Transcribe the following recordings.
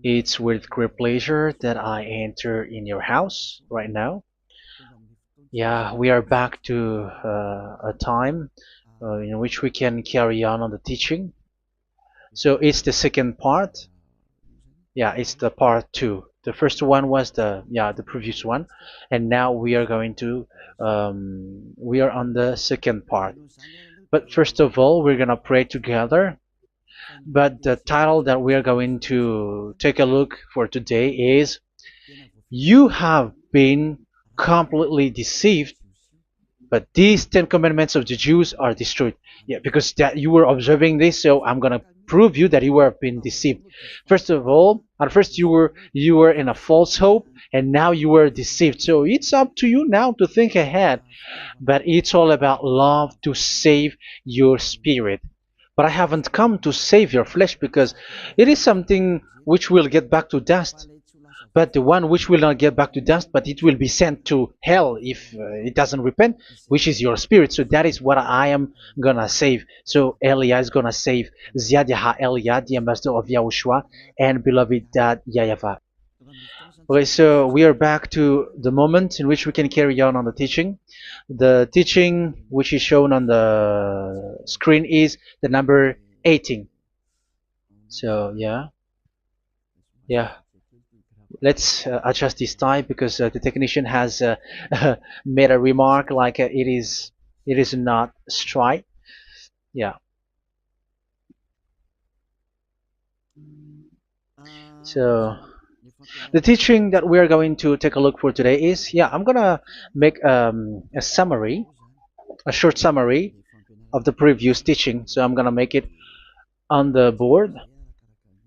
It's with great pleasure that I enter in your house right now. Yeah, we are back to a time in which we can carry on the teaching. So it's the second part. Yeah, it's the part two. The first one was the previous one, and now we are going to we are on the second part. But first of all, we're gonna pray together. But the title that we are going to take a look for today is "You have been completely deceived, but these Ten Commandments of the Jews are destroyed." Yeah, because that you were observing this, so I'm gonna prove you that you were being deceived. First of all, at first you were in a false hope, and now you were deceived. So it's up to you now to think ahead. But it's all about love to save your spirit. But I haven't come to save your flesh because it is something which will get back to dust. But the one which will not get back to dust, but it will be sent to hell if it doesn't repent, which is your spirit. So that is what I am gonna save. So Elia is gonna save Ziadiha Elia, the ambassador of Yahushua, and beloved dad YAHVAH. Okay, so we are back to the moment in which we can carry on the teaching. The teaching which is shown on the screen is the number 18. So yeah, let's adjust this time because the technician has made a remark like it is not straight. Yeah. So the teaching that we are going to take a look for today is, I'm gonna make a summary, a short summary of the previous teaching. So I'm gonna make it on the board.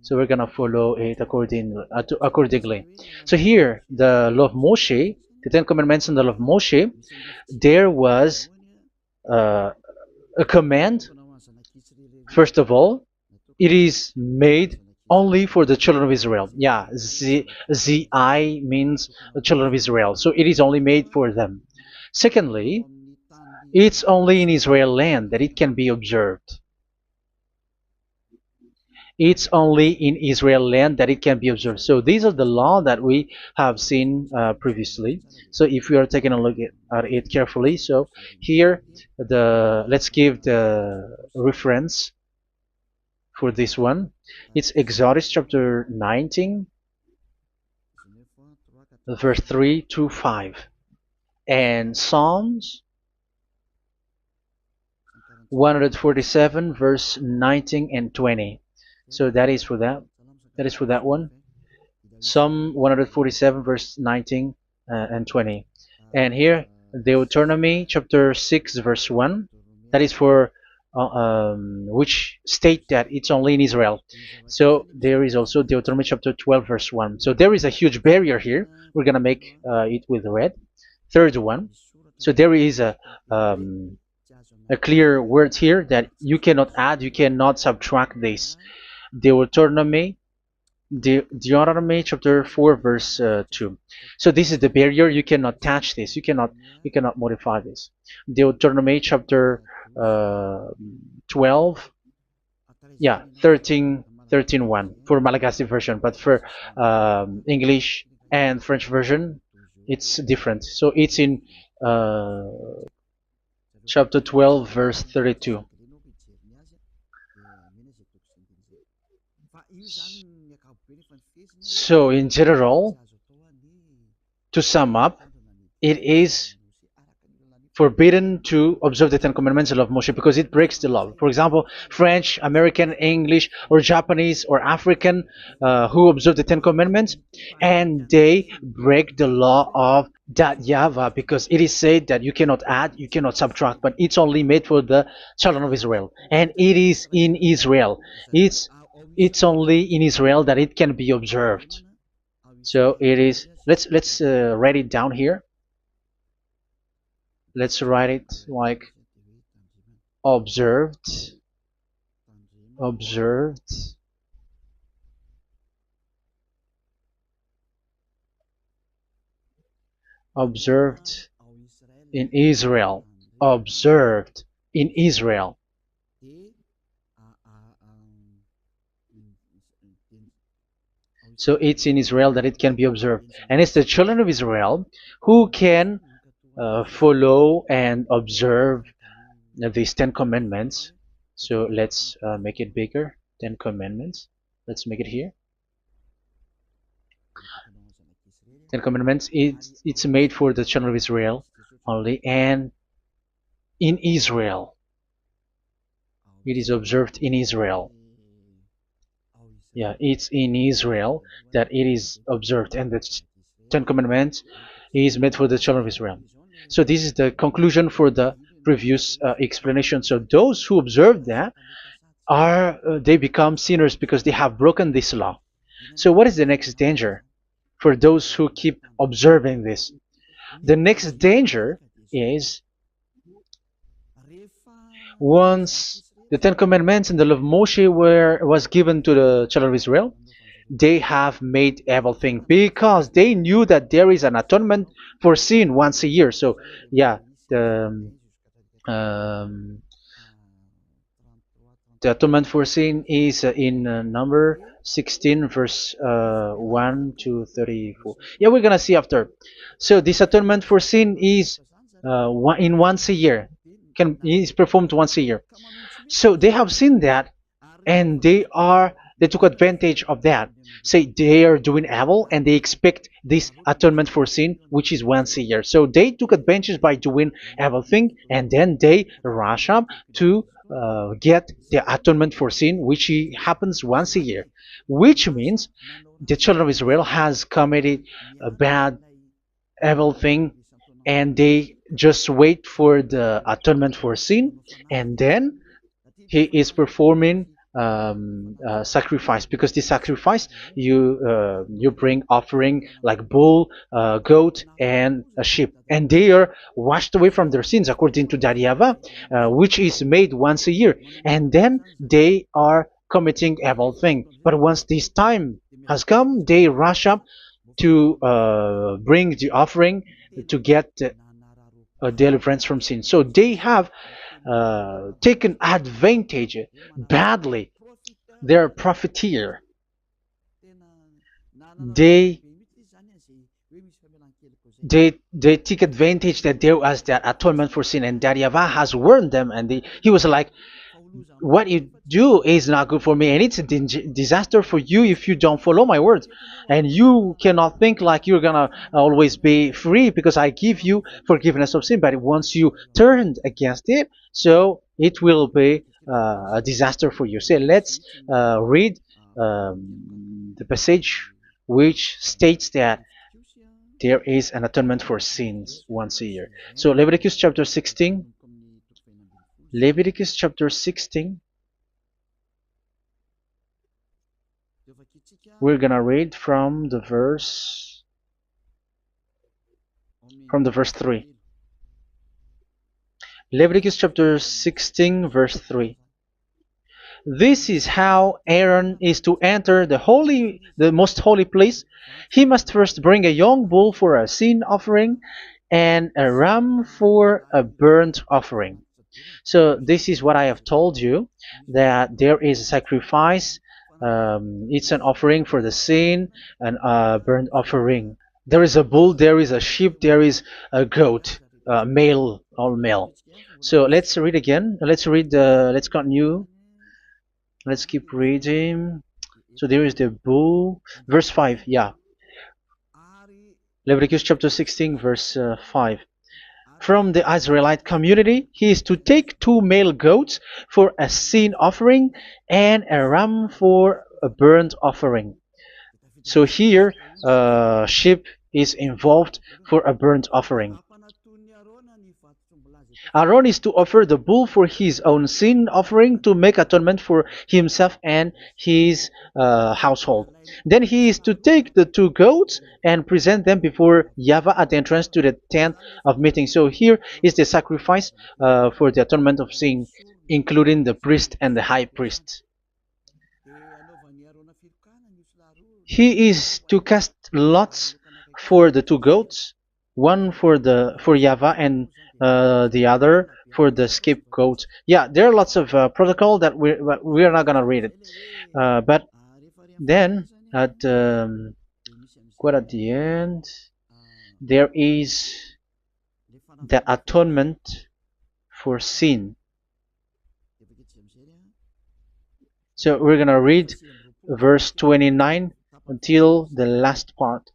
So we're gonna follow it accordingly. So here, the law of Moshe, the Ten Commandments and the law of Moshe, there was uh, a command. First of all, it is made only for the children of Israel. Yeah, Z I means the children of Israel. So it is only made for them. Secondly, it's only in Israel land that it can be observed. It's only in Israel land that it can be observed. So these are the law that we have seen previously. So if we are taking a look at it carefully, so here let's give the reference for this one. It's Exodus chapter 19, verse 3 to 5, and Psalms 147, verse 19 and 20. So that is for that. That is for that one. Psalm 147, verse 19 and 20. And here, Deuteronomy chapter 6, verse 1. That is for which state that it's only in Israel. So there is also Deuteronomy chapter 12, verse 1. So there is a huge barrier here. We're going to make it with red. Third one. So there is a clear word here that you cannot add, you cannot subtract this. Deuteronomy chapter 4, verse 2. So this is the barrier. You cannot touch this. You cannot modify this. Deuteronomy chapter 12, 13:1 for Malagasy version, but for English and French version, it's different. So it's in chapter 12, verse 32. So in general, to sum up, it is forbidden to observe the Ten Commandments of Moshe because it breaks the law. For example, French, American, English, or Japanese or African who observe the Ten Commandments and they break the law of that YAHVAH because it is said that you cannot add, you cannot subtract, but it's only made for the children of Israel, and it is in Israel. It's only in Israel that it can be observed. So it is. Let's write it down here. Let's write it like observed, observed, observed in Israel, observed in Israel. So it's in Israel that it can be observed. And it's the children of Israel who can follow and observe these 10 commandments. So let's make it bigger. 10 commandments. Let's make it here. 10 commandments. It's made for the children of Israel only, and in Israel. It is observed in Israel. Yeah, it's in Israel that it is observed, and the 10 commandments is made for the children of Israel. So this is the conclusion for the previous explanation. So those who observe that are they become sinners because they have broken this law. So what is the next danger for those who keep observing this? The next danger is once the Ten Commandments and the law of Moshe was given to the children of Israel, they have made everything because they knew that there is an atonement for sin once a year. So yeah, um, the atonement for sin is in number 16 verse 1 to 34. Yeah, we're gonna see after. So this atonement for sin is once a year, is performed once a year. So they have seen that, and they took advantage of that. Say they are doing evil and they expect this atonement for sin, which is once a year. So they took advantage by doing evil thing, and then they rush up to get the atonement for sin, which happens once a year, which means the children of Israel has committed a bad evil thing, and they just wait for the atonement for sin, and then he is performing sacrifice, because the sacrifice you bring offering like bull, goat, and a sheep, and they are washed away from their sins according to that YAHVAH, which is made once a year, and then they are committing evil thing. But once this time has come, they rush up to bring the offering to get deliverance from sin. So they have taken advantage badly. They're profiteer. They they take advantage that there was that atonement for sin, and that YAHVAH has warned them, and he was like, what you do is not good for me, and it's a disaster for you if you don't follow my words, and you cannot think like you're gonna always be free because I give you forgiveness of sin, but once you turned against it, so it will be a disaster for you. So let's read the passage which states that there is an atonement for sins once a year. So Leviticus chapter 16. Leviticus chapter 16. We're gonna read from the verse 3. Leviticus chapter 16 verse 3. This is how Aaron is to enter the most holy place. He must first bring a young bull for a sin offering and a ram for a burnt offering. So this is what I have told you, that there is a sacrifice. It's an offering for the sin, and a burnt offering. There is a bull, there is a sheep, there is a goat, male, all male. So let's read again. Let's continue. Let's keep reading. So there is the bull, verse 5. Yeah, Leviticus chapter 16 verse 5. From the Israelite community, he is to take 2 male goats for a sin offering and a ram for a burnt offering. So here, sheep is involved for a burnt offering. Aaron is to offer the bull for his own sin offering to make atonement for himself and his household. Then he is to take the 2 goats and present them before YAHVAH at the entrance to the tent of meeting. So here is the sacrifice for the atonement of sin, including the priest and the high priest. He is to cast lots for the 2 goats, one for YAHVAH and the other for the scapegoat. Yeah, there are lots of protocol that we are not gonna read it, but then at quite at the end, there is the atonement for sin. So we're gonna read verse 29 until the last part.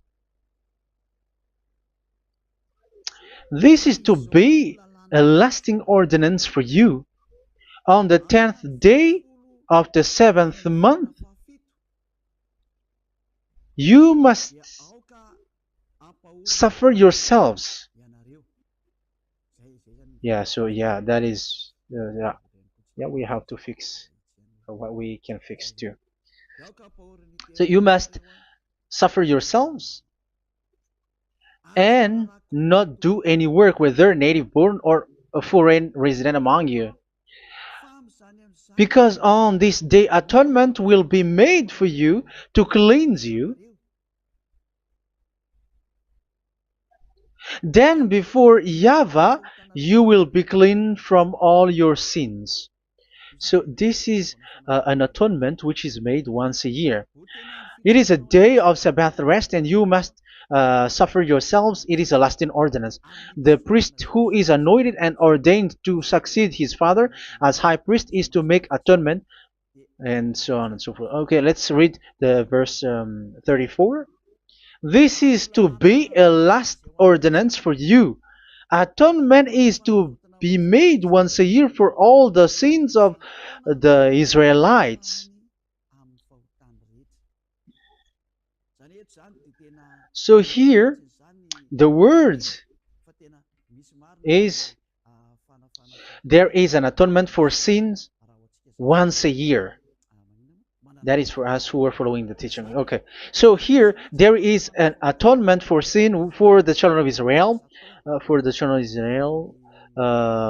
This is to be a lasting ordinance for you. On the 10th day of the 7th month, you must suffer yourselves. Yeah, so yeah, that is, yeah, we have to fix what we can fix too. So you must suffer yourselves and not do any work, whether native born or a foreign resident among you. Because on this day atonement will be made for you to cleanse you. Then before YAHVAH you will be clean from all your sins. So this is an atonement which is made once a year. It is a day of Sabbath rest, and you must suffer yourselves. It is a lasting ordinance. The priest who is anointed and ordained to succeed his father as high priest is to make atonement, and so on and so forth. Okay, let's read the verse 34. This is to be a last ordinance for you. Atonement is to be made once a year for all the sins of the Israelites. So here, the words is there is an atonement for sins once a year. That is for us who are following the teaching. Okay, so here there is an atonement for sin for the children of Israel,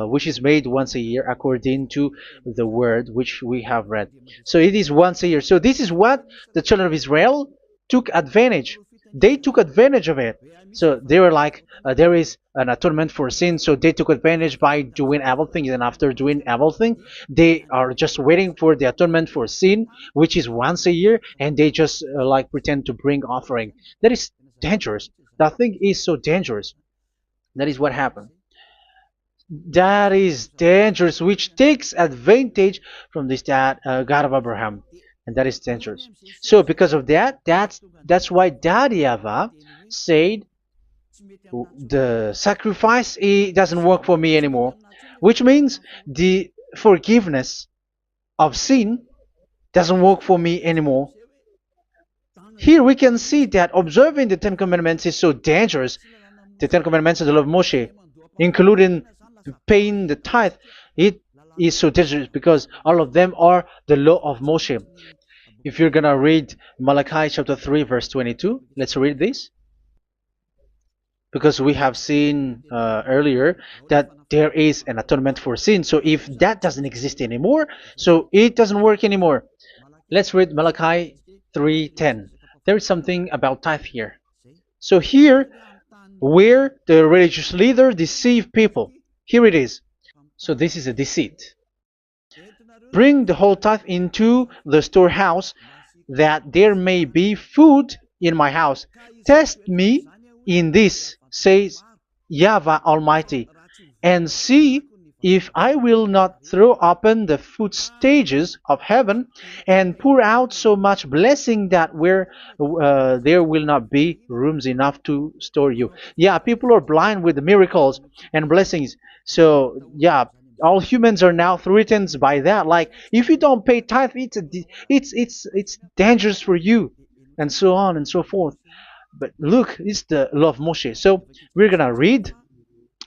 which is made once a year according to the word which we have read. So it is once a year. So this is what the children of Israel took advantage. They took advantage of it. So they were like, there is an atonement for sin, so they took advantage by doing evil things, and after doing evil things, they are just waiting for the atonement for sin, which is once a year, and they just like pretend to bring offering. That is dangerous. That thing is so dangerous. That is what happened. That is dangerous, which takes advantage from this God of Abraham, and that is dangerous. So because of that, that's why YAHVAH said the sacrifice, it doesn't work for me anymore, which means the forgiveness of sin doesn't work for me anymore. Here we can see that observing the Ten Commandments is so dangerous. The Ten Commandments of the law of Moshe, including paying the tithe, it is so dangerous because all of them are the law of Moshe. If you're gonna read Malachi chapter 3 verse 22, let's read this. Because we have seen earlier that there is an atonement for sin. So if that doesn't exist anymore, so it doesn't work anymore. Let's read Malachi 3:10. There is something about tithe here. So here, where the religious leader deceive people, here it is. So this is a deceit. Bring the whole tithe into the storehouse, that there may be food in my house. Test me in this, says YAHVAH Almighty, and see if I will not throw open the food stages of heaven and pour out so much blessing that where there will not be rooms enough to store you. Yeah, people are blind with the miracles and blessings. So yeah, all humans are now threatened by that. Like, if you don't pay tithe, it's dangerous for you, and so on and so forth. But look, it's the law of Moshe. So we're gonna read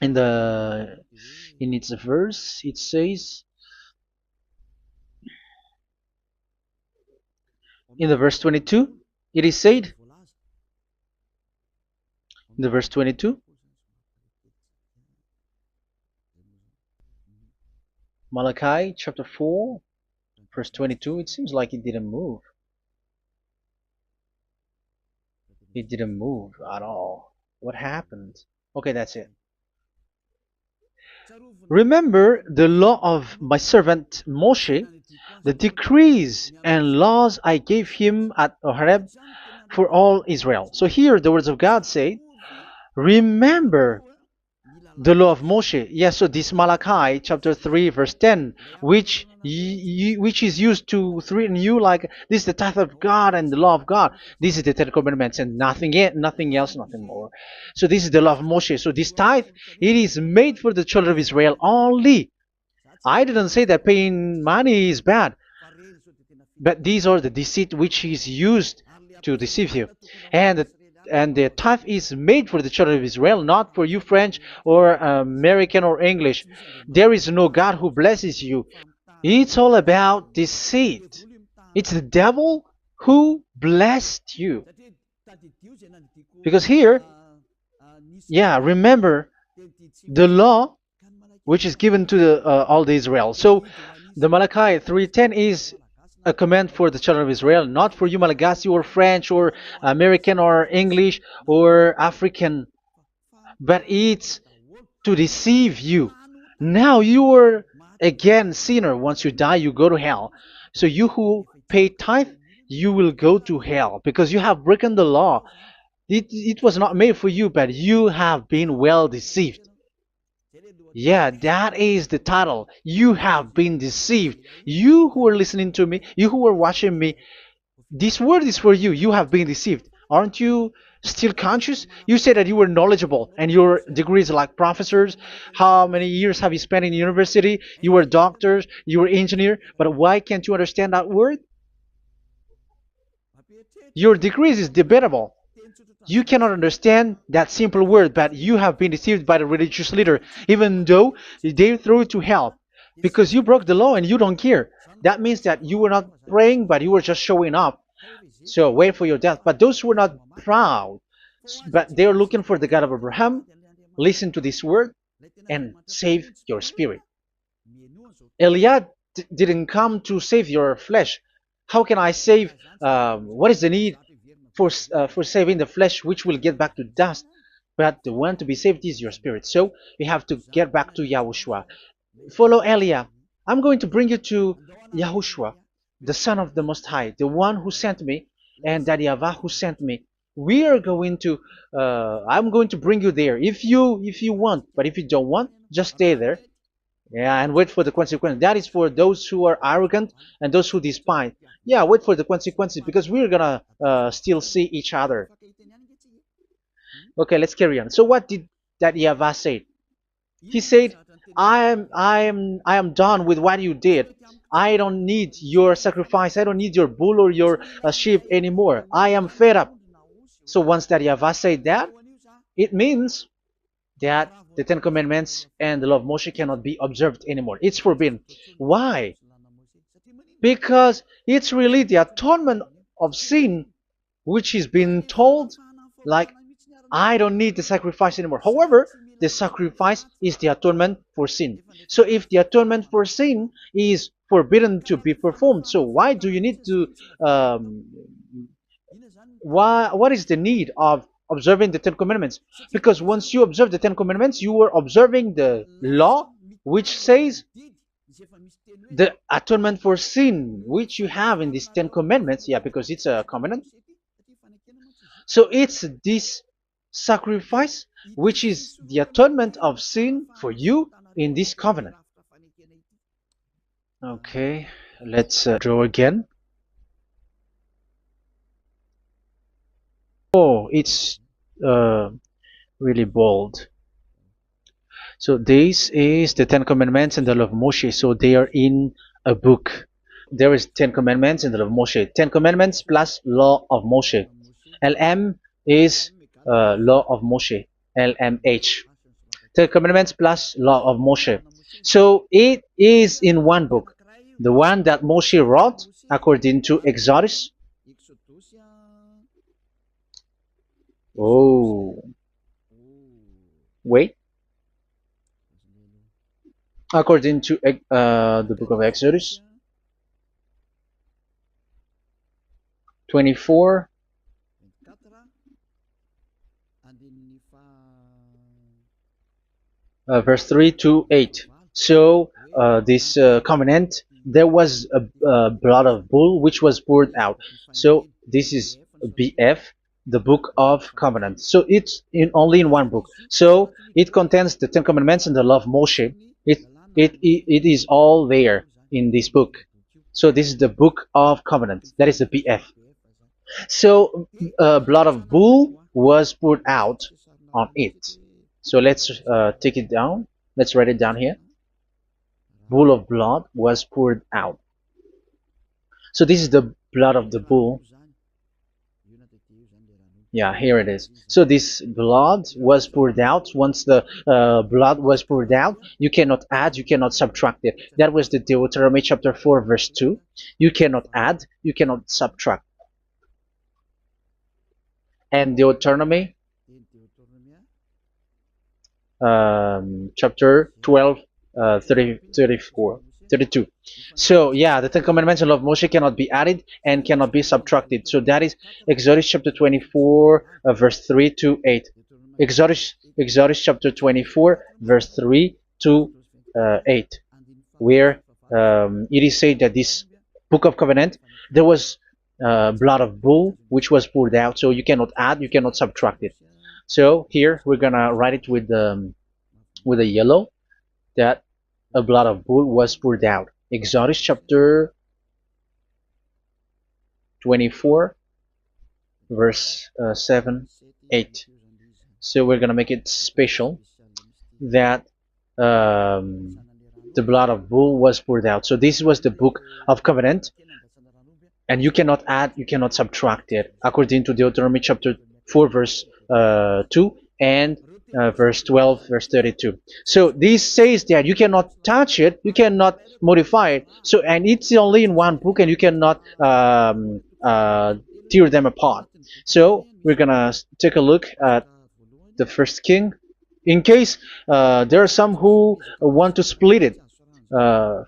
in its verse. It says in the verse 22. It is said in the verse 22. Malachi chapter 4 verse 22. It seems like it didn't move. It didn't move at all. What happened? Okay, that's it. Remember the law of my servant Moshe, the decrees and laws I gave him at Horeb for all Israel. So here the words of God say, remember the law of Moshe. Yes, so this Malachi chapter 3 verse 10, which is used to threaten you like this is the tithe of God and the law of God. This is the Ten Commandments and nothing yet, nothing else, nothing more. So this is the law of Moshe. So this tithe, it is made for the children of Israel only. I didn't say that paying money is bad, but these are the deceit which is used to deceive you. And the tithe is made for the children of Israel, not for you French or American or English. There is no God who blesses you. It's all about deceit. It's the devil who blessed you. Because here, yeah, remember the law which is given to all the Israel. So the Malachi 3:10 is a command for the children of Israel, not for you Malagasy or French or American or English or African, but it's to deceive you. Now you are again sinner. Once you die, you go to hell. So you who pay tithe, you will go to hell because you have broken the law. It was not made for you, but you have been well deceived. Yeah, that is the title. You have been deceived. You who are listening to me, you who are watching me, this word is for you. You have been deceived. Aren't you still conscious? You say that you were knowledgeable and your degrees like professors. How many years have you spent in university? You were doctors, you were engineer, but why can't you understand that word? Your degrees is debatable. You cannot understand that simple word, but you have been deceived by the religious leader, even though they throw you to hell because you broke the law and you don't care. That means that you were not praying, but you were just showing up. So wait for your death. But those who are not proud, but they are looking for the God of Abraham, listen to this word and save your spirit. Eliad didn't come to save your flesh. How can I save? What is the need for saving the flesh, which will get back to dust? But the one to be saved is your spirit. So you have to get back to YAHOSHUAH. Follow Eliah. I'm going to bring you to YAHOSHUAH, the Son of the Most High, the one who sent me, and that YAHVAH who sent me. We are going to. I'm going to bring you there if you want, but if you don't want, just stay there. Yeah, and wait for the consequences. That is for those who are arrogant and those who despise. Yeah, wait for the consequences because we're gonna still see each other. Okay, let's carry on. So what did that YAHVAH say? He said, I am done with what you did. I don't need your sacrifice. I don't need your bull or your sheep anymore. I am fed up. So once that YAHVAH said that, it means that the Ten Commandments and the law of Moshe cannot be observed anymore. It's forbidden. Why? Because it's really the atonement of sin which is being told, like, I don't need the sacrifice anymore. However, the sacrifice is the atonement for sin. So if the atonement for sin is forbidden to be performed, so why do you need to what is the need of observing the Ten Commandments? Because once you observe the Ten Commandments, you are observing the law which says the atonement for sin which you have in these Ten Commandments. Yeah, because it's a covenant. So it's this sacrifice which is the atonement of sin for you in this covenant. Okay, let's draw again. Oh, it's really bold. So this is the Ten Commandments and the law of Moshe. So they are in a book. There is Ten Commandments and the law of Moshe. Ten Commandments plus law of Moshe. LM is law of Moshe. LMH. Ten Commandments plus law of Moshe. So it is in one book. The one that Moshe wrote according to Exodus. Oh. Wait. According to the book of Exodus 24 verse 3 to 8. So this covenant there was a blood of bull which was poured out. So this is BF, the Book of Covenant. So it's only in one book. So it contains the Ten Commandments and the law of Moshe. It is all there in this book. So this is the Book of Covenant. That is the BF. So blood of bull was poured out on it. So let's take it down. Let's write it down here. Bull of blood was poured out. So this is the blood of the bull. Yeah, here it is. So this blood was poured out. Once the blood was poured out, you cannot add, you cannot subtract it. That was the Deuteronomy chapter 4 verse 2. You cannot add, you cannot subtract. And Deuteronomy chapter 12 34 32. So yeah, the Ten Commandments and law of Moshe cannot be added and cannot be subtracted. So that is Exodus chapter 24 verse 3 to 8. Exodus chapter 24 verse 3 to 8, where it is said that this book of covenant, there was blood of bull which was poured out, so you cannot add, you cannot subtract it. So here we're gonna write it with a yellow, that a blood of bull was poured out. Exodus chapter 24 verse 7 8. So we're gonna make it special that the blood of bull was poured out. So this was the book of covenant, and you cannot add, you cannot subtract it, according to Deuteronomy chapter 4 verse 2 and verse 12 verse 32. So this says that you cannot touch it, you cannot modify it. So, and it's only in one book, and you cannot tear them apart. So we're gonna take a look at the first king, in case there are some who want to split it.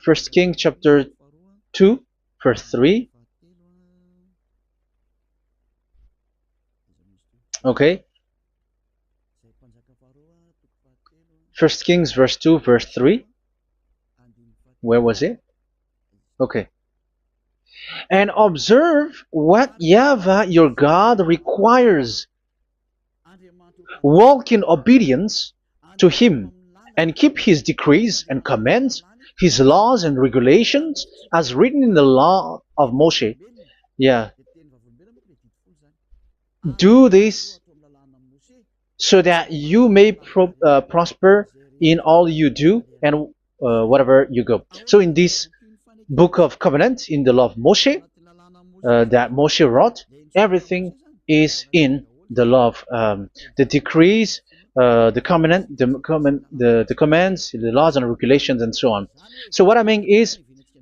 First King chapter 2 verse 3. Okay, First Kings verse 2 verse 3. Where was it? Okay. And observe what YAHVAH your God requires. Walk in obedience to him, and keep his decrees and commands, his laws and regulations, as written in the law of Moshe. Yeah. Do this so that you may prosper in all you do and whatever you go. So in this book of covenant, in the law of Moshe that Moshe wrote, everything is in the law of the decrees, the covenant, the commands, the laws and regulations, and so on. So what I mean is,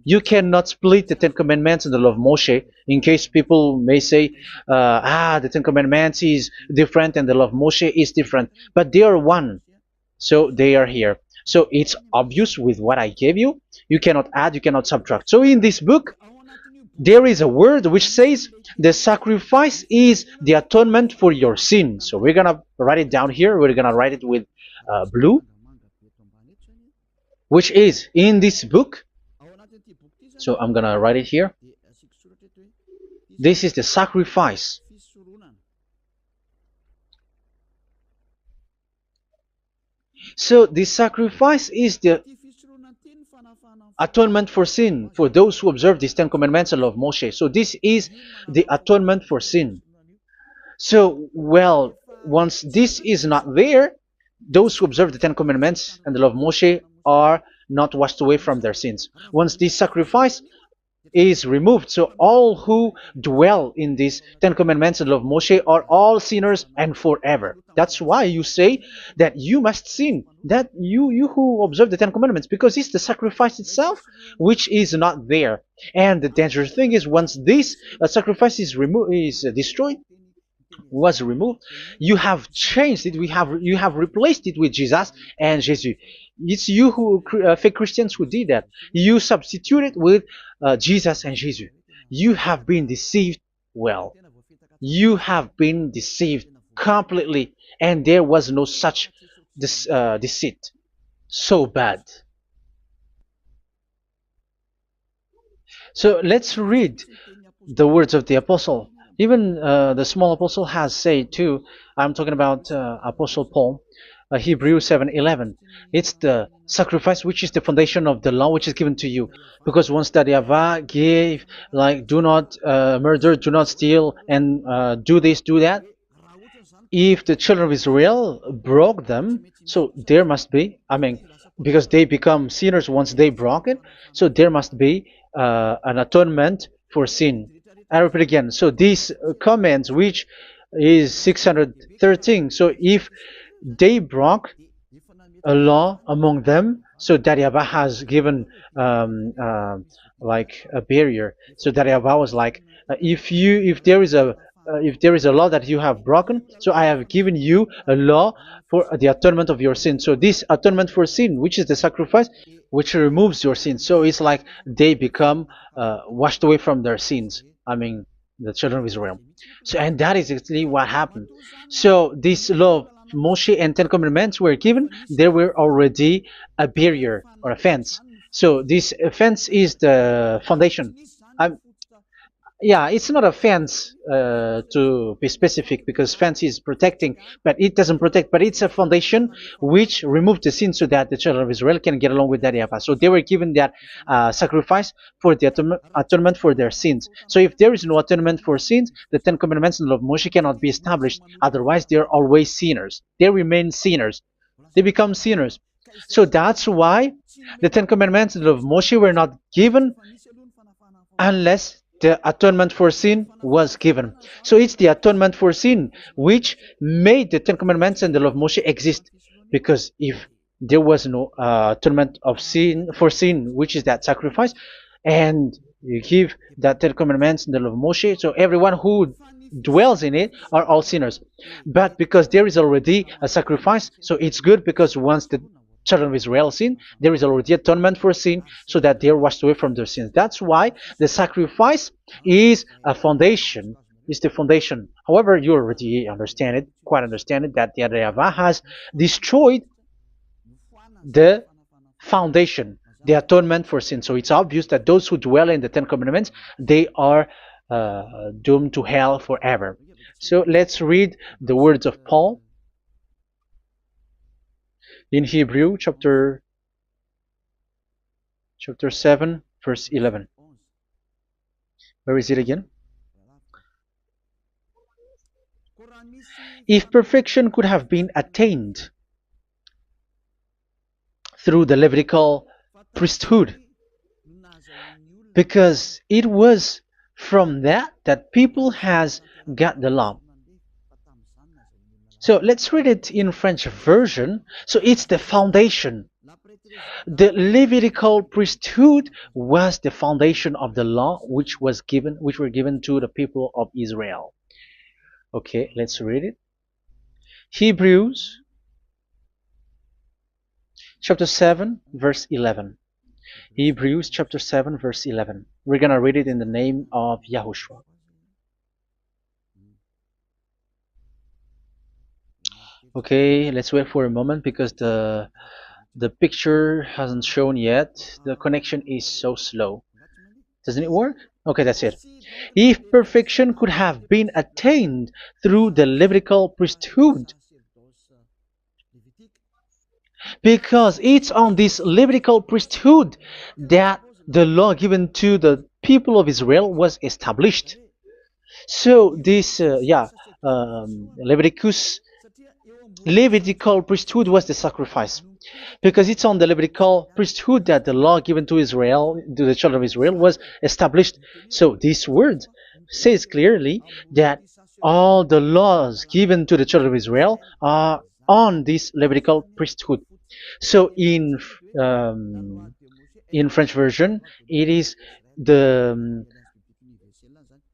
you cannot split the Ten Commandments and the law of Moshe. In case people may say, the Ten Commandments is different and the law of Moshe is different, but they are one. So they are here. So it's obvious with what I gave you. You cannot add, you cannot subtract. So in this book, there is a word which says the sacrifice is the atonement for your sin. So we're gonna write it down here. We're gonna write it with blue, which is in this book. So I'm gonna write it here. This is the sacrifice. So the sacrifice is the atonement for sin for those who observe these Ten Commandments and law of Moshe. So this is the atonement for sin. So, well, once this is not there, those who observe the Ten Commandments and the law of Moshe are not washed away from their sins. Once this sacrifice is removed, so all who dwell in these Ten Commandments and law of Moshe are all sinners and forever. That's why you say that you must sin, that you who observe the Ten Commandments, because it's the sacrifice itself which is not there. And the dangerous thing is, once this sacrifice is destroyed, was removed, you have changed it. You have replaced it with Jesus and Jesus. It's you who fake Christians who did that. You substituted with Jesus and Jesus. You have been deceived. Well, you have been deceived completely, and there was no such deceit. So bad. So let's read the words of the apostle. Even the small apostle has said too. I'm talking about Apostle Paul, Hebrews 7:11. It's the sacrifice which is the foundation of the law which is given to you. Because once that YAHVAH gave, like, do not murder, do not steal, and do this, do that, if the children of Israel broke them, so there must be, I mean, because they become sinners once they broke it, so there must be an atonement for sin. I repeat again. So these comments, which is 613, so if they broke a law among them, so that YAHVAH has given like a barrier. So that YAHVAH was like, if there is a law that you have broken, so I have given you a law for the atonement of your sin. So this atonement for sin, which is the sacrifice, which removes your sins. So it's like they become washed away from their sins. I mean, the children of Israel. So, and that is exactly what happened. So this law of Moshe and Ten Commandments were given. There were already a barrier or a fence. So this fence is the foundation. Um, yeah, it's not a fence to be specific, because fence is protecting, but it doesn't protect. But it's a foundation which removed the sin so that the children of Israel can get along with that YAHVAH. So they were given that sacrifice for the atonement for their sins. So if there is no atonement for sins, the Ten Commandments and the law of Moshe cannot be established. Otherwise, they are always sinners. They remain sinners. They become sinners. So that's why the Ten Commandments and the law of Moshe were not given unless the atonement for sin was given. So it's the atonement for sin which made the Ten Commandments and the law of Moshe exist. Because if there was no atonement of sin for sin, which is that sacrifice, and you give that Ten Commandments and the law of Moshe, so everyone who dwells in it are all sinners. But because there is already a sacrifice, so it's good, because once the children of Israel sin, there is already atonement for sin, so that they are washed away from their sins. That's why the sacrifice is a foundation, is the foundation. However, you already understand it, quite understand it, that the YAHVAH has destroyed the foundation, the atonement for sin. So it's obvious that those who dwell in the Ten Commandments, they are doomed to hell forever. So let's read the words of Paul in Hebrew chapter 7 verse 11. Where is it again? If perfection could have been attained through the Levitical priesthood, because it was from that people has got the law. So let's read it in French version. So it's the foundation. The Levitical priesthood was the foundation of the law which were given to the people of Israel. Okay, let's read it. Hebrews chapter 7 verse 11. Hebrews chapter 7 verse 11. We're gonna read it in the name of YAHOSHUAH. Okay, let's wait for a moment, because the picture hasn't shown yet. The connection is so slow. Doesn't it work? Okay, that's it. If perfection could have been attained through the Levitical priesthood, because it's on this Levitical priesthood that the law given to the people of Israel was established. So this, Levitical priesthood was the sacrifice, because it's on the Levitical priesthood that the law given to Israel, to the children of Israel, was established. So this word says clearly that all the laws given to the children of Israel are on this Levitical priesthood. So in French version, it is the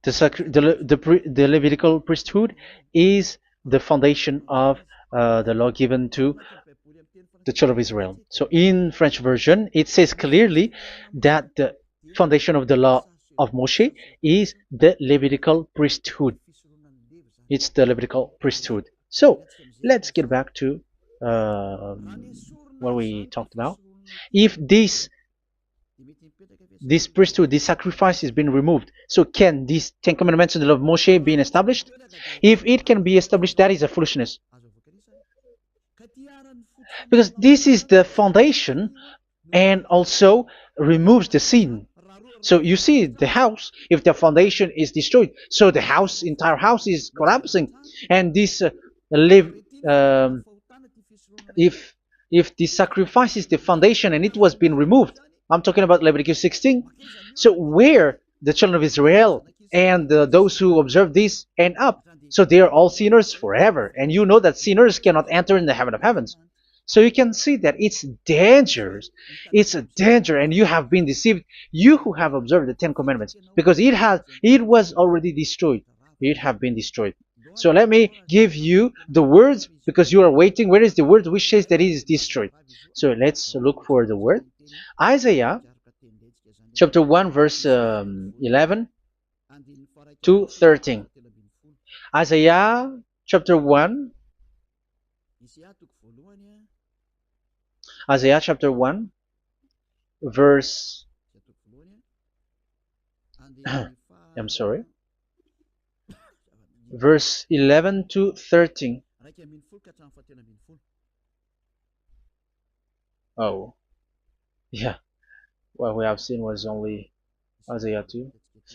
Levitical priesthood is the foundation of the law given to the children of Israel. So in French version, it says clearly that the foundation of the law of Moshe is the Levitical priesthood. It's the Levitical priesthood. So let's get back to what we talked about. If this this priesthood, this sacrifice is being removed. So can these 10 commandments in the law of Moshe be established? If it can be established, that is a foolishness. Because this is the foundation and also removes the sin. So you see the house, if the foundation is destroyed, so the house, entire house is collapsing. And this live, if the sacrifice is the foundation and it was being removed, I'm talking about Leviticus 16. So where the children of Israel and those who observe this end up? So they are all sinners forever. And you know that sinners cannot enter in the heaven of heavens. So you can see that it's dangerous. It's a danger, and you have been deceived. You who have observed the 10 Commandments, because it was already destroyed. It have been destroyed. So let me give you the words, because you are waiting. Where is the word which says that it is destroyed? So let's look for the word. Isaiah chapter 1 verse 11 to 13. Isaiah chapter 1. Isaiah chapter 1 verse I'm sorry, verse 11 to 13. Oh, yeah, what we have seen was only Isaiah 2.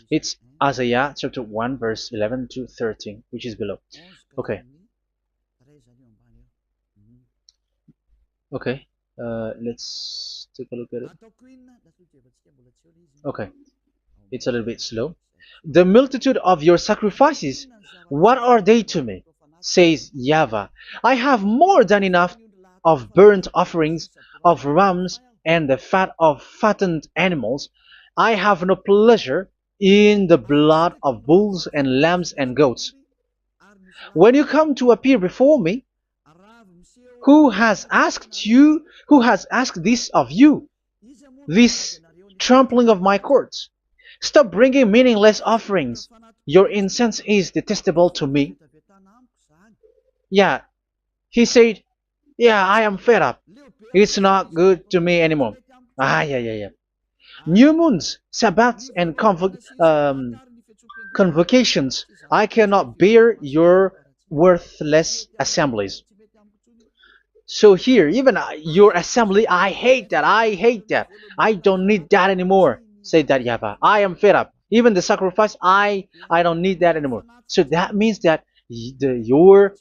It's Isaiah chapter 1 verse 11 to 13, which is below. Okay. Okay. Let's take a look at it. Okay, it's a little bit slow. The multitude of your sacrifices, what are they to me? Says YAHVAH. I have more than enough of burnt offerings, of rams, and the fat of fattened animals. I have no pleasure in the blood of bulls and lambs and goats. When you come to appear before me, who has asked this of you, this trampling of my courts? Stop bringing meaningless offerings. Your incense is detestable to me. Yeah, he said, yeah, I am fed up. It's not good to me anymore. Yeah. New moons, Sabbaths, and convocations. I cannot bear your worthless assemblies. So here, even your assembly, I hate that. I hate that. I don't need that anymore. Say that, YAHVAH. I am fed up. Even the sacrifice, I don't need that anymore. So that means that your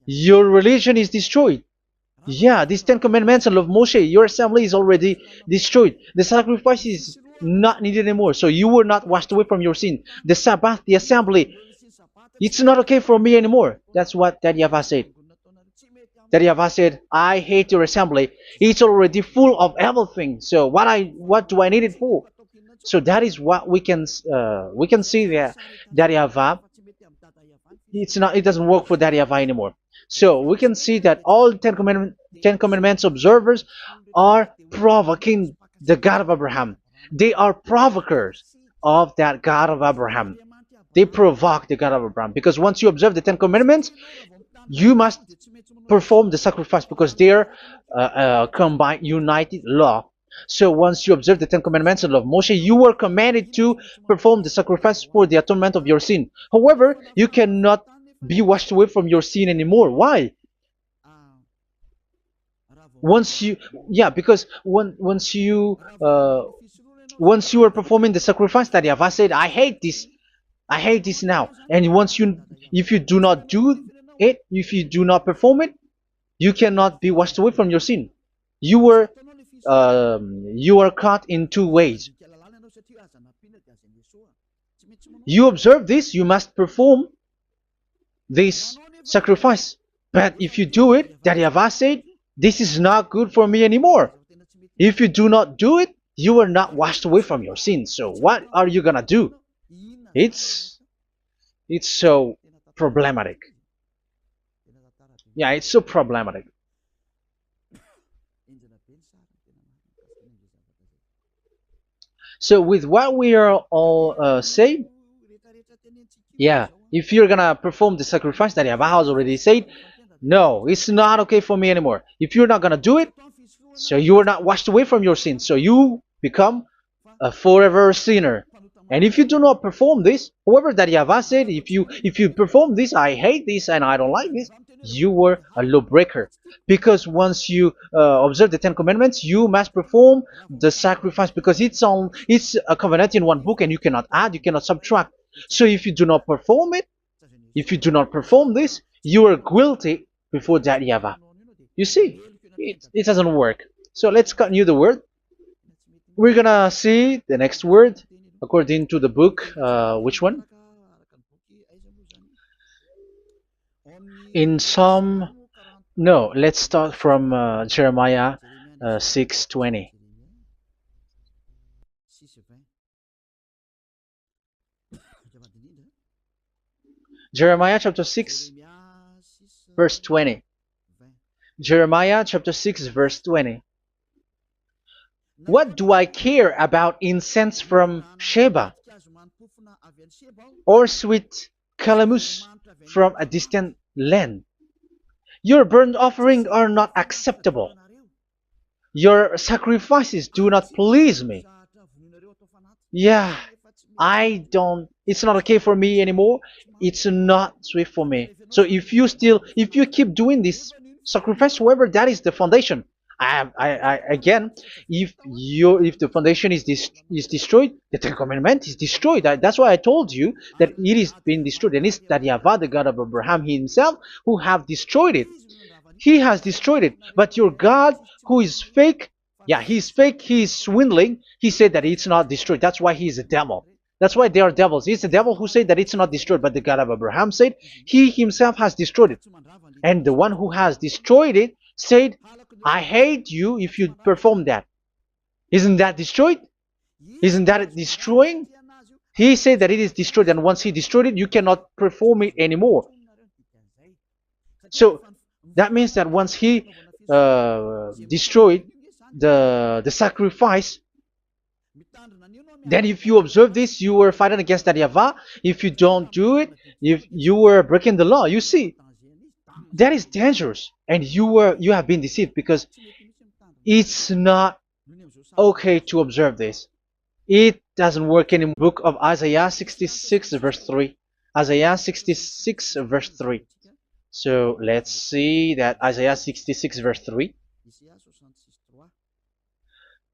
religion is destroyed. Yeah, these 10 commandments and law of Moshe, your assembly is already destroyed. The sacrifice is not needed anymore. So you were not washed away from your sin. The Sabbath, the assembly, it's not okay for me anymore. That's what that YAHVAH said. That YAHVAH said, I hate your assembly. It's already full of everything. So what do I need it for? So that is what we can see there. That YAHVAH, it doesn't work for that YAHVAH anymore. So we can see that all 10 commandments observers are provoking the God of Abraham. They are provokers of that God of Abraham. They provoke the God of Abraham, because once you observe the 10 commandments, you must perform the sacrifice, because they are combined, united law. So once you observe the 10 commandments and law of Moshe, you were commanded to perform the sacrifice for the atonement of your sin. However, you cannot be washed away from your sin anymore. Why? Because once you are performing the sacrifice, that YAHVAH said, I hate this now. And if you do not do it, if you do not perform it, you cannot be washed away from your sin. You are caught in two ways. You observe this, you must perform this sacrifice. But if you do it, that YAHVAH said, this is not good for me anymore. If you do not do it, you are not washed away from your sin. So what are you gonna do? It's so problematic. Yeah, it's so problematic. So with what we are all saying, yeah, if you're gonna perform the sacrifice that YAHVAH has already said, no, it's not okay for me anymore. If you're not gonna do it, so you are not washed away from your sin. So you become a forever sinner. And if you do not perform this, whoever that YAHVAH said, if you perform this, I hate this and I don't like this, you were a lawbreaker. Because once you observe the Ten Commandments, you must perform the sacrifice, because it's a covenant in one book, and you cannot add, you cannot subtract. So if you do not perform it, if you do not perform this, you are guilty before that YAHVAH. You see, it doesn't work. So let's continue the word. We're gonna see the next word according to the book. Which one? In Psalm. No, let's start from Jeremiah 6:20. Jeremiah chapter 6, verse 20. Jeremiah chapter 6, verse 20. What do I care about incense from Sheba, or sweet calamus from a distant land? Your burnt offerings are not acceptable. Your sacrifices do not please me. Yeah, it's not okay for me anymore. It's not sweet for me. So if you keep doing this sacrifice, however, that is the foundation. Again, if the foundation is destroyed, the Ten Commandment is destroyed. That's why I told you that it is being destroyed, and it's that YAHVAH, the God of Abraham himself, who have destroyed it. He has destroyed it. But your God, who is fake, yeah, he's fake, he's swindling. He said that it's not destroyed. That's why he is a devil. That's why they are devils. It's the devil who said that it's not destroyed, but the God of Abraham said he himself has destroyed it. And the one who has destroyed it said, I hate you if you perform that. Isn't that destroyed? Isn't that destroying? He said that it is destroyed, and once he destroyed it, you cannot perform it anymore. So that means that once he destroyed the sacrifice, then if you observe this, you were fighting against that YAHVAH. If you don't do it, if you were breaking the law, you see, that is dangerous, and you have been deceived, because it's not okay to observe this. It doesn't work in the book of Isaiah 66 verse 3. Isaiah 66 verse 3. So let's see that Isaiah 66 verse 3.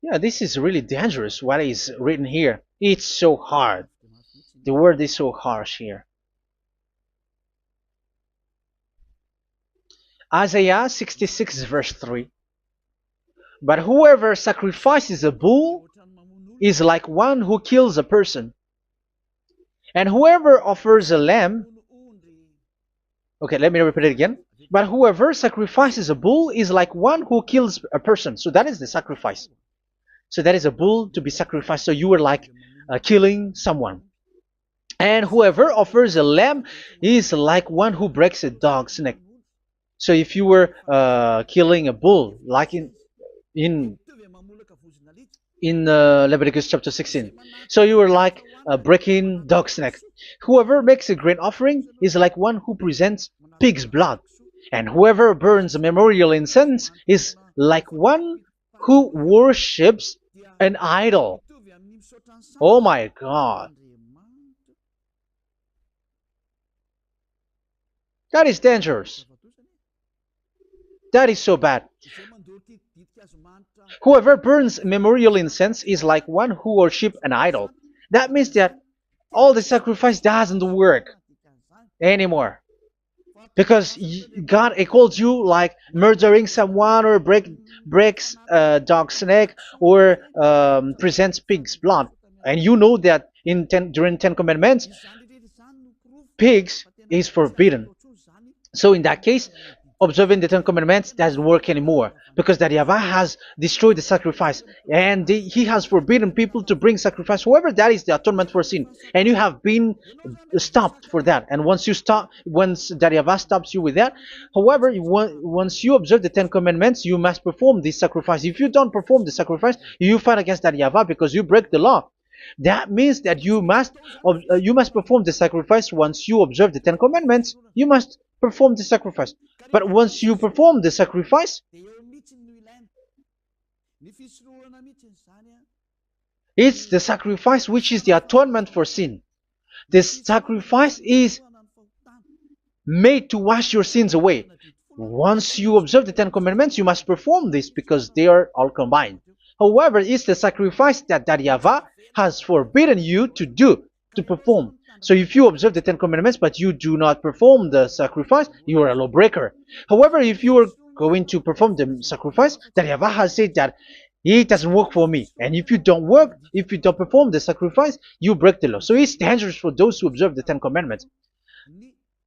Yeah, this is really dangerous what is written here. It's so hard. The word is so harsh here. Isaiah 66 verse 3. But whoever sacrifices a bull is like one who kills a person. And whoever offers a lamb... Okay, let me repeat it again. But whoever sacrifices a bull is like one who kills a person. So that is the sacrifice. So that is a bull to be sacrificed. So you were like killing someone. And whoever offers a lamb is like one who breaks a dog's neck. So if you were killing a bull, like in Leviticus chapter 16, so you were like breaking dog's neck. Whoever makes a grain offering is like one who presents pig's blood, and whoever burns a memorial incense is like one who worships an idol. Oh my God. That is dangerous. That is so bad. Whoever burns memorial incense is like one who worships an idol. That means that all the sacrifice doesn't work anymore. Because God calls you like murdering someone, or breaks a dog's neck, or presents pig's blood. And you know that during Ten Commandments, pigs is forbidden. So in that case, observing the Ten Commandments doesn't work anymore, because that YAHVAH has destroyed the sacrifice, and he has forbidden people to bring sacrifice. However, that is the atonement for sin, and you have been stopped for that. And once that YAHVAH stops you with that, however, once you observe the Ten Commandments, you must perform this sacrifice. If you don't perform the sacrifice, you fight against that YAHVAH, because you break the law. That means that you must perform the sacrifice. Once you observe the Ten Commandments, you must perform the sacrifice. But once you perform the sacrifice, It's the sacrifice which is the atonement for sin. This sacrifice is made to wash your sins away. Once you observe the Ten Commandments, you must perform this because they are all combined. However, it's the sacrifice that YAHVAH has forbidden you to do, to perform. So if you observe the Ten Commandments but you do not perform the sacrifice, you are a lawbreaker. However, if you are going to perform the sacrifice, that YAHVAH has said that it doesn't work for me. And if you don't work, if you don't perform the sacrifice, you break the law. So it's dangerous for those who observe the Ten Commandments.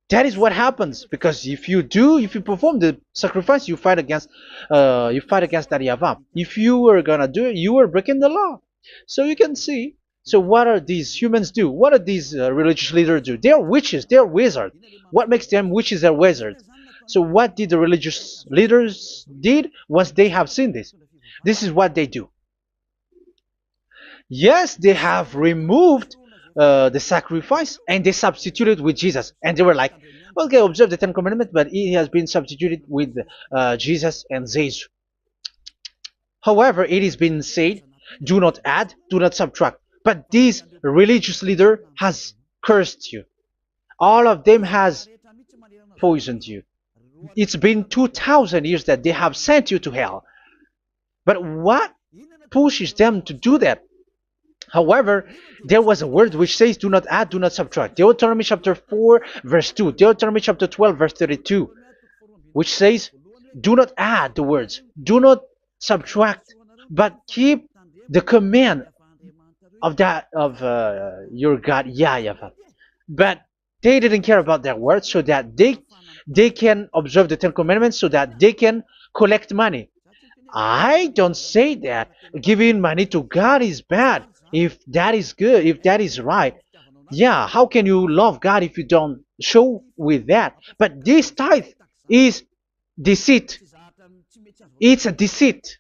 That is what happens, because if you perform the sacrifice, you fight against that YAHVAH. If you are gonna do it, you are breaking the law. So you can see. So what are these humans do? What are these religious leaders do? They are witches. They are wizards. What makes them witches and wizards? So what did the religious leaders did once they have seen this? This is what they do. Yes, they have removed the sacrifice and they substituted with Jesus. And they were like, okay, observe the Ten Commandments, but it has been substituted with Jesus and Jesus. However, it is been said, do not add, do not subtract. But this religious leader has cursed you. All of them has poisoned you. It's been 2,000 years that they have sent you to hell. But what pushes them to do that? However, there was a word which says, do not add, do not subtract. Deuteronomy chapter 4, verse 2. Deuteronomy chapter 12, verse 32. Which says, do not add the words. Do not subtract. But keep the command of your God, YAHVAH. But they didn't care about their words, so that they can observe the Ten Commandments, so that they can collect money. I don't say that giving money to God is bad. If that is good, if that is right, yeah, how can you love God if you don't show with that? But this tithe is deceit. It's a deceit.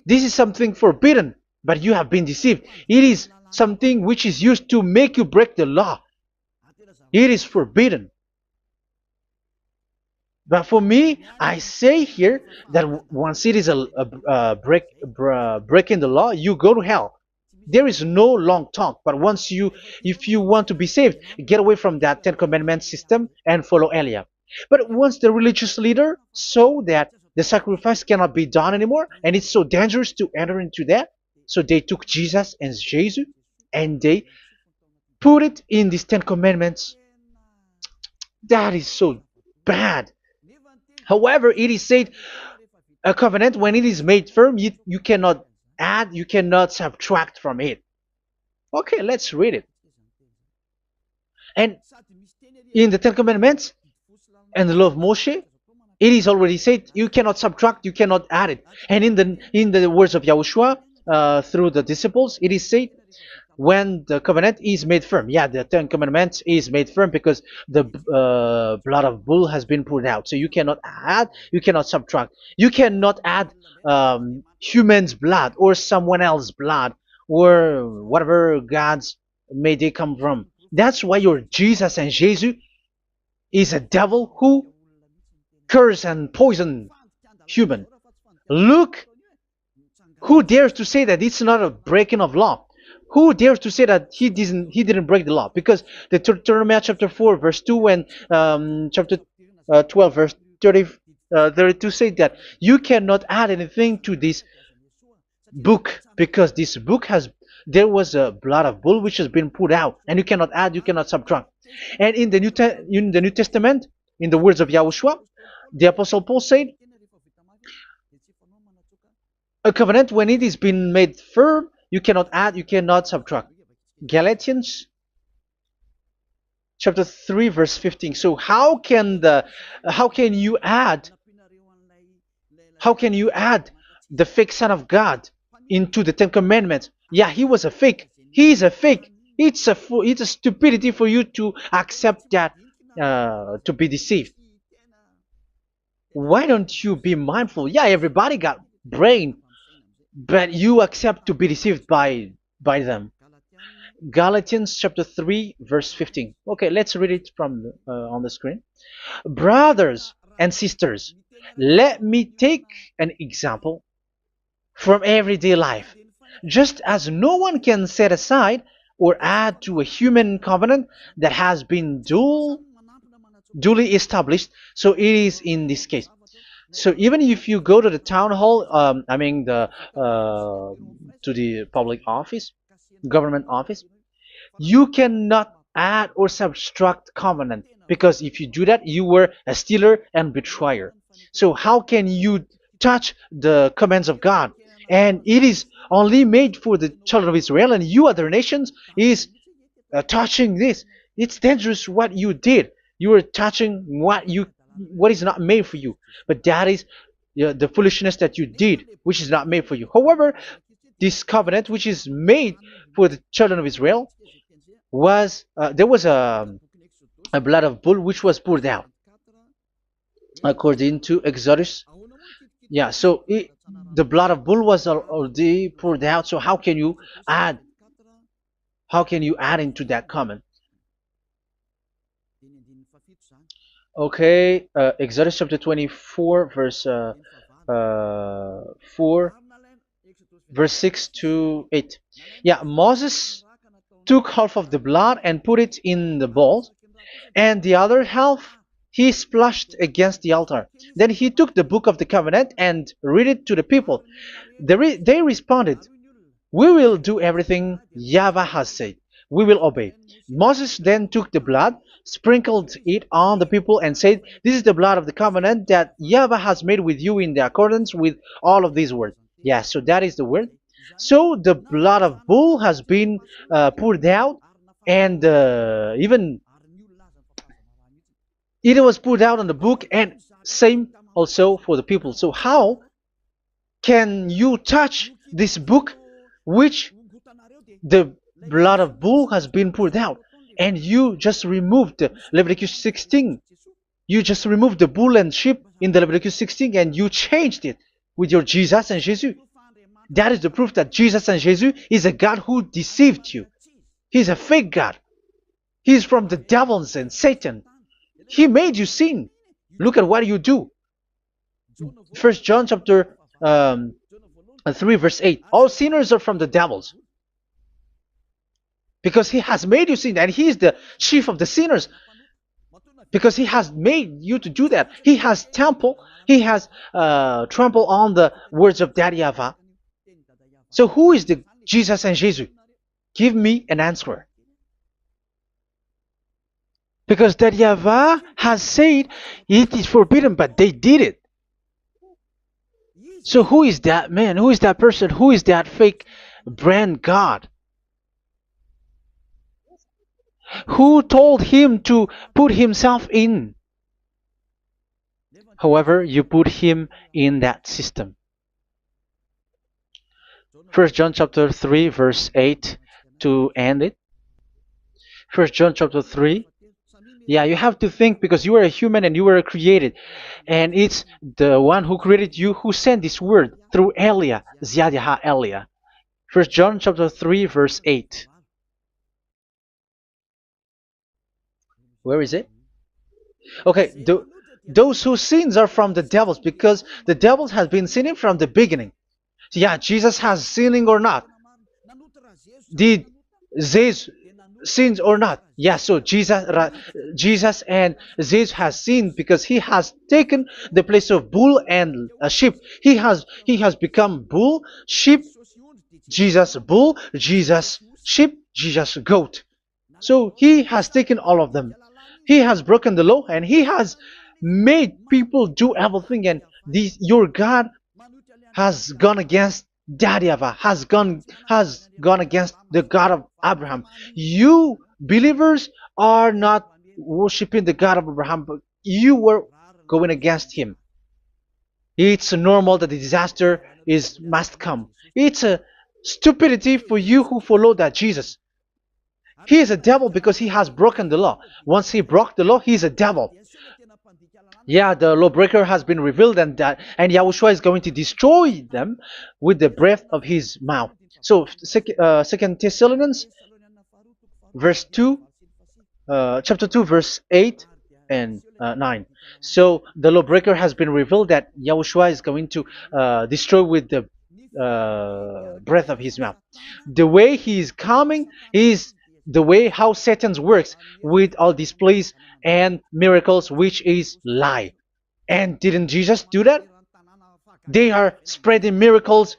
This is something forbidden, but you have been deceived. It is something which is used to make you break the law. It is forbidden. But for me, I say here that once it is breaking the law, you go to hell. There is no long talk. But if you want to be saved, get away from that Ten Commandments system and follow Eliah. But once the religious leader saw that the sacrifice cannot be done anymore, and it's so dangerous to enter into that, so they took Jesus and Jesus and they put it in these Ten Commandments. That is so bad. However, it is said a covenant, when it is made firm, you cannot add, you cannot subtract from it. Okay, let's read it. And in the Ten Commandments and the law of Moshe, it is already said you cannot subtract, you cannot add it. And in the words of YAHOSHUAH through the disciples, it is said when the covenant is made firm. Yeah, the Ten Commandments is made firm because the blood of bull has been poured out. So you cannot add, you cannot subtract. You cannot add human's blood or someone else's blood or whatever gods may they come from. That's why your Jesus and Jesus is a devil who curse and poison human. Look, who dares to say that it's not a breaking of law? Who dares to say that he didn't break the law? Because the Deuteronomy chapter 4 verse 2 and chapter 12 verse 32 say that you cannot add anything to this book, because this book there was a blood of bull which has been put out, and you cannot add, you cannot subtract. And in the New Testament, in the words of YAHOSHUAH, the Apostle Paul said, a covenant, when it is been made firm, you cannot add, you cannot subtract. Galatians chapter 3 verse 15. So how can you add the fake son of God into the Ten Commandments? Yeah, he was a fake. He is a fake. It's a stupidity for you to accept that, to be deceived. Why don't you be mindful? Yeah, everybody got brain, but you accept to be deceived by them. Galatians chapter 3 verse 15. Okay, let's read it from on the screen. Brothers and sisters, let me take an example from everyday life. Just as no one can set aside or add to a human covenant that has been duly established, so it is in this case. So even if you go to the town hall, I mean to the public office, government office, you cannot add or subtract covenant, because if you do that, you were a stealer and betrayer. So how can you touch the commands of God? And it is only made for the children of Israel, and you other nations is touching this. It's dangerous what you did. You are touching what is not made for you. But that is the foolishness that you did, which is not made for you. However, this covenant, which is made for the children of Israel, was there was a blood of bull which was poured out according to Exodus. Yeah, so the blood of bull was already poured out. So add how can you add into that comment? Okay, Exodus chapter 24, verse 4, verse 6 to 8. Yeah, Moses took half of the blood and put it in the bowl, and the other half he splashed against the altar. Then he took the book of the covenant and read it to the people. They responded, "We will do everything YAHVAH has said. We will obey." Moses then took the blood, sprinkled it on the people, and said, "This is the blood of the covenant that YAHVAH has made with you in the accordance with all of these words." Yeah, so that is the word. So the blood of bull has been poured out, and even it was poured out on the book, and same also for the people. So how can you touch this book which the blood of bull has been poured out, and you just removed Leviticus 16? You just removed the bull and sheep in the Leviticus 16, and you changed it with your Jesus and Jesus. That is the proof that Jesus and Jesus is a God who deceived you. He's a fake God. He's from the devils and Satan. He made you sin. Look at what you do. First John chapter 3 verse 8. All sinners are from the devils, because he has made you sin, and he is the chief of the sinners, because he has made you to do that. He has trampled on the words of Daddy Yahvah. So who is the Jesus and Jesus? Give me an answer. Because Daddy Yahvah has said it is forbidden, but they did it. So who is that man? Who is that person? Who is that fake brand God? Who told him to put himself in? However, you put him in that system. First John chapter 3 verse 8 to end it. First John chapter 3. Yeah, you have to think, because you are a human and you were created. And it's the one who created you who sent this word through Elia, Ziadyaha Elia. First John chapter 3 verse 8. Where is it? Okay, those whose sins are from the devils, because the devils has been sinning from the beginning. Yeah, Jesus has sinning or not? Did Zeus sins or not? Yeah, so Jesus and Zeus has sinned, because he has taken the place of bull and a sheep. He has become bull, sheep, Jesus bull, Jesus sheep, Jesus goat. So he has taken all of them. He has broken the law, and he has made people do everything. And your God has gone against Daddy Yahvah, has gone against the God of Abraham. You believers are not worshiping the God of Abraham, but you were going against him. It's normal that the disaster must come. It's a stupidity for you who follow that Jesus. He is a devil because he has broken the law. Once he broke the law, he is a devil. Yeah, the lawbreaker has been revealed, and Yahushua is going to destroy them with the breath of his mouth. So, Second Thessalonians, verse 2, chapter 2, verse 8 and 9. So the lawbreaker has been revealed, that Yahushua is going to destroy with the breath of his mouth. The way he is coming is the way how Satan works with all displays and miracles, which is lie. And didn't Jesus do that? They are spreading miracles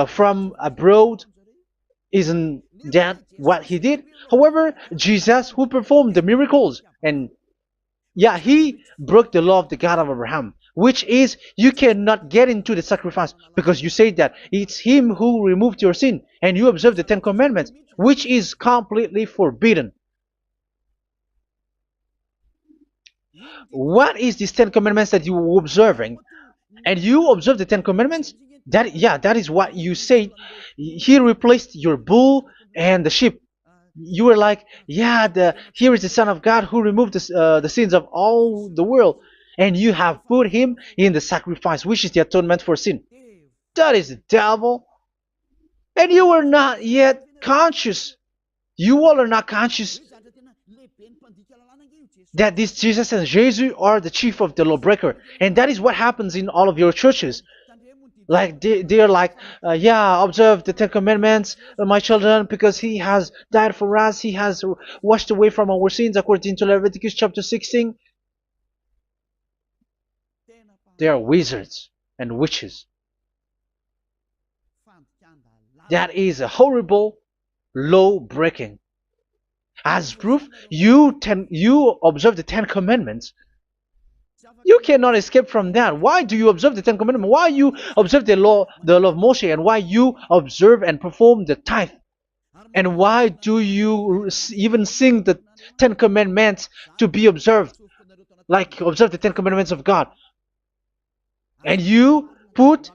from abroad. Isn't that what he did? However, Jesus who performed the miracles, and yeah, he broke the law of the God of Abraham, which is you cannot get into the sacrifice because you say that it's him who removed your sin and you observe the Ten Commandments, which is completely forbidden. What is these Ten Commandments that you were observing? And you observe the Ten Commandments? That, yeah, that is what you said. He replaced your bull and the sheep. You were like, yeah, here is the Son of God who removed the sins of all the world, and you have put him in the sacrifice, which is the atonement for sin. That is the devil. And you are not yet conscious. You all are not conscious that this Jesus and Jesus are the chief of the lawbreaker. And that is what happens in all of your churches. Like they are like, yeah, observe the Ten Commandments, my children, because he has died for us. He has washed away from our sins according to Leviticus chapter 16. They are wizards and witches. That is a horrible law breaking. As proof, you observe the Ten Commandments. You cannot escape from that. Why do you observe the Ten Commandments? Why you observe the law of Moshe, and why you observe and perform the tithe? And why do you even sing the Ten Commandments to be observed? Like observe the Ten Commandments of God. And you put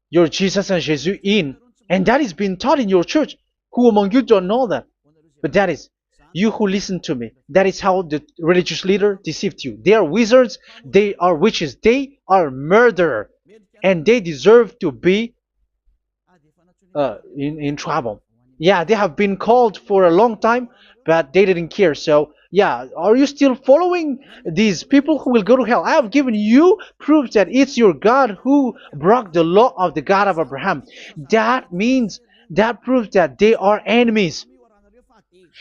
your Jesus and Jesus in. And that is being taught in your church. Who among you don't know that? But that is you who listen to me. That is how the religious leader deceived you. They are wizards. They are witches. They are murderers. And they deserve to be in trouble. Yeah, they have been called for a long time, but they didn't care. So, yeah, are you still following these people who will go to hell? I have given you proof that it's your God who broke the law of the God of Abraham. That means, that proves that they are enemies.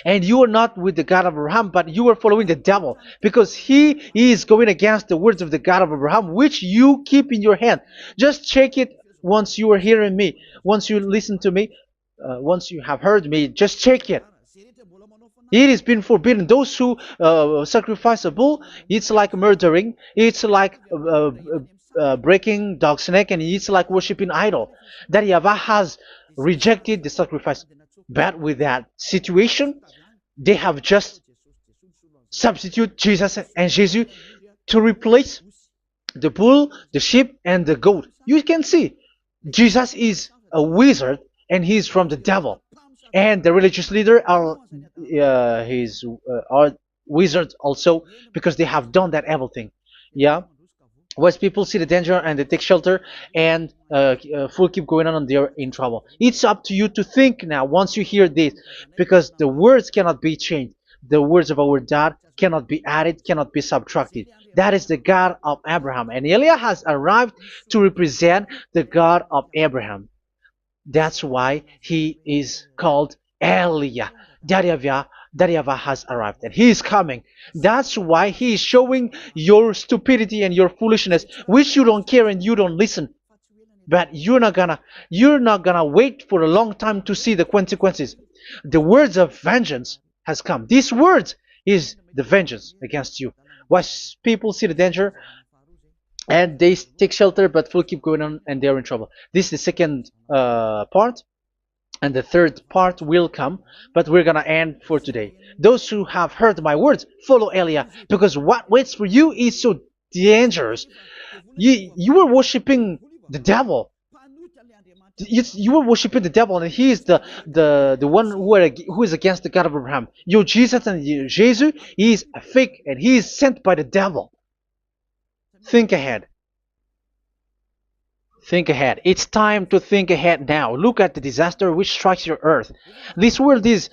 And you are not with the God of Abraham, but you are following the devil, because he is going against the words of the God of Abraham, which you keep in your hand. Just check it once you are hearing me, once you listen to me, once you have heard me, just check it. It has been forbidden. Those who sacrifice a bull, it's like murdering, it's like breaking dog's neck, and it's like worshiping idol. That YAHVAH has rejected the sacrifice. But with that situation, they have just substitute Jesus and Jesus to replace the bull, the sheep, and the goat. You can see Jesus is a wizard and he's from the devil. And the religious leader are wizards also, because they have done that evil thing. Yeah. Once people see the danger and they take shelter and full keep going on, and they're in trouble. It's up to you to think now once you hear this, because the words cannot be changed. The words of our God cannot be added, cannot be subtracted. That is the God of Abraham. And Eliah has arrived to represent the God of Abraham. That's why he is called Eliah. YAHVAH has arrived and he is coming. That's why he is showing your stupidity and your foolishness, which you don't care and you don't listen. But you're not gonna wait for a long time to see the consequences. The words of vengeance has come. These words is the vengeance against you. Watch people see the danger and they take shelter, but will keep going on and they're in trouble. This is the second part. And the third part will come, but we're gonna end for today. Those who have heard my words, follow Eliah, because what waits for you is so dangerous. You are worshiping the devil. You are worshiping the devil, and he is the one who is against the God of Abraham. Your Jesus and your Jesus is a fake, and he is sent by the devil. Think ahead. Think ahead. It's time to think ahead now. Look at the disaster which strikes your earth. This world is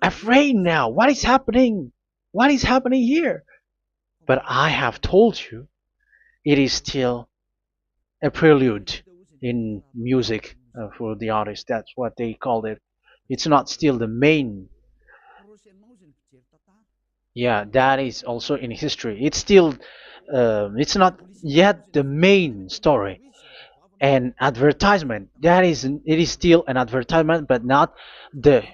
afraid now. What is happening? What is happening here? But I have told you, it is still a prelude. in music for the artist. That's what they called it. It's not still the main. Yeah, that is also in history. It's still, it's not yet the main story. And advertisement, that is, it is still an advertisement, but not the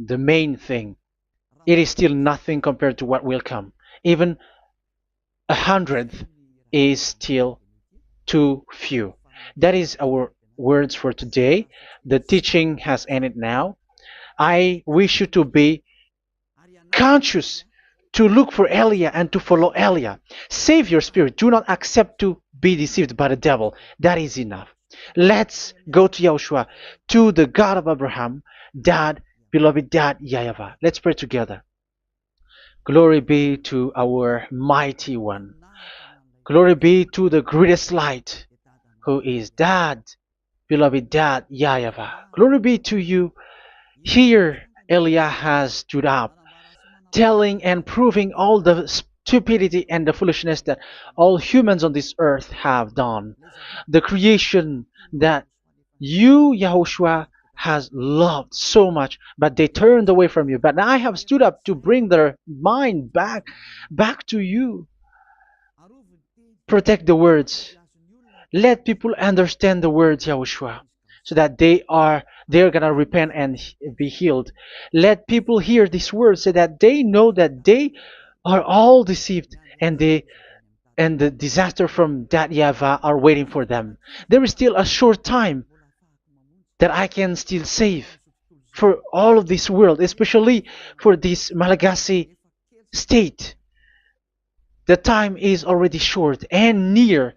main thing. It is still nothing compared to what will come. Even a hundredth is still too few. That is our words for today. The teaching has ended now. I wish you to be conscious, to look for Elia and to follow Elia. Save your spirit. Do not accept to be deceived by the devil. That is enough. Let's go to Yahushua, to the God of Abraham, Dad, beloved Dad, YAHVAH. Let's pray together. Glory be to our mighty one. Glory be to the greatest light, who is Dad, beloved Dad, YAHVAH. Glory be to you. Here, Elia has stood up, telling and proving all the stupidity and the foolishness that all humans on this earth have done. The creation that you, Yahushua, has loved so much, but they turned away from you. But I have stood up to bring their mind back to you. Protect the words. Let people understand the words, Yahushua, so that they're gonna repent and be healed. Let people hear these words so that they know that they are all deceived, and the disaster from that YAHVAH are waiting for them. There is still a short time that I can still save for all of this world, especially for this Malagasy state. The time is already short and near.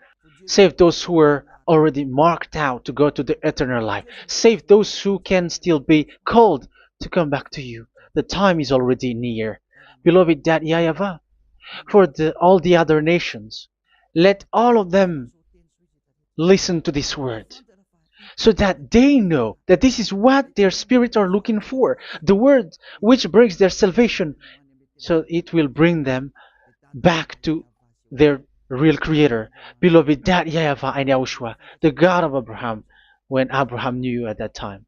Save those who are already marked out to go to the eternal life. Save those who can still be called to come back to you. The time is already near. Beloved Dad YAHVAH, for all the other nations, let all of them listen to this word, so that they know that this is what their spirits are looking for, the word which brings their salvation, so it will bring them back to their real creator, beloved Dad YAHVAH and Yahushua, the God of Abraham, when Abraham knew you at that time.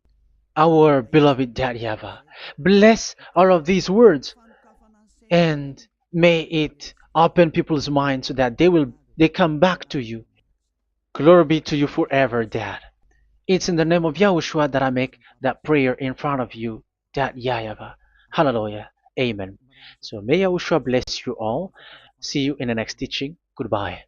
Our beloved Dad YAHVAH, bless all of these words, and may it open people's minds so that they come back to you. Glory be to you forever, Dad. It's in the name of Yahushua that I make that prayer in front of you, Dad YAHVAH. Hallelujah. Amen. So may Yahushua bless you all. See you in the next teaching. Goodbye.